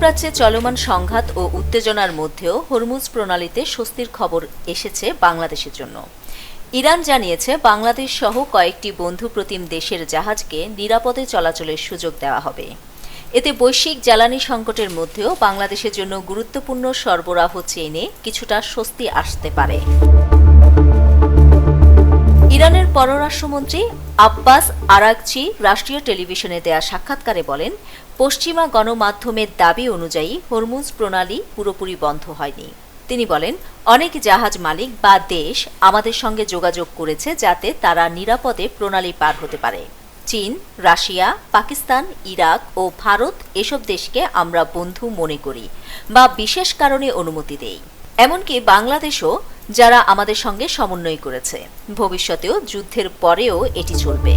মধ্যপ্রাচ্যে চলমান সংঘাত ও উত্তেজনার মধ্যেও হরমুজ প্রণালীতে স্বস্তির খবর এসেছে বাংলাদেশের জন্য। ইরান জানিয়েছে, বাংলাদেশ সহ কয়েকটি বন্ধুপ্রতিম দেশের জাহাজকে নিরাপদে চলাচলের সুযোগ দেওয়া হবে। এতে বৈশ্বিক জ্বালানি সংকটের মধ্যেও বাংলাদেশের জন্য গুরুত্বপূর্ণ সরবরাহ চেইনে কিছুটা স্বস্তি আসতে পারে। ইরানের পররাষ্ট্রমন্ত্রী আব্বাস আরাগচি রাষ্ট্রীয় টেলিভিশনে দেয়া সাক্ষাৎকারে বলেন, পশ্চিমা গণমাধ্যমের দাবি অনুযায়ী হরমুজ প্রণালী পুরোপুরি বন্ধ হয়নি। তিনি বলেন, অনেক জাহাজ মালিক বা দেশ আমাদের সঙ্গে যোগাযোগ করেছে যাতে তারা নিরাপদে প্রণালী পার হতে পারে। চীন, রাশিয়া, পাকিস্তান, ইরাক ও ভারত এসব দেশকে আমরা বন্ধু মনে করি বা বিশেষ কারণে অনুমতি দেই। এমনকি বাংলাদেশও, যারা আমাদের সঙ্গে সমন্বয় করেছে। ভবিষ্যতেও যুদ্ধের পরেও এটি চলবে।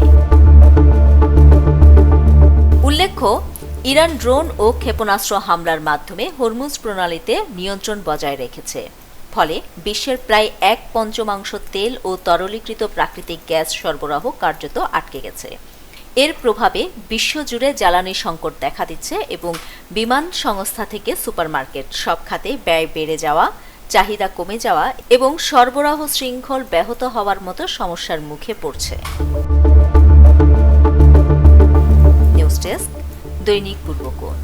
উল্লেখ্য, ইরান ড্রোন ও ক্ষেপণাস্ত্র হামলার মাধ্যমে হরমুজ প্রণালীতে নিয়ন্ত্রণ বজায় রেখেছে। ফলে বিশ্বের প্রায় 1/5 তেল ও তরলীকৃত প্রাকৃতিক গ্যাস সরবরাহ কার্যত আটকে গেছে। এর প্রভাবে বিশ্বজুড়ে জ্বালানি সংকট দেখা দিচ্ছে এবং বিমান সংস্থা থেকে সুপারমার্কেট সব খাতে ব্যয় বেড়ে যাওয়া, চাহিদা কমে যাওয়া এবং সরবরাহ শৃঙ্খল ব্যাহত হওয়ার মতো সমস্যার মুখে পড়ছে। নিউজ ডেস্ক, দৈনিক পূর্বকোণ।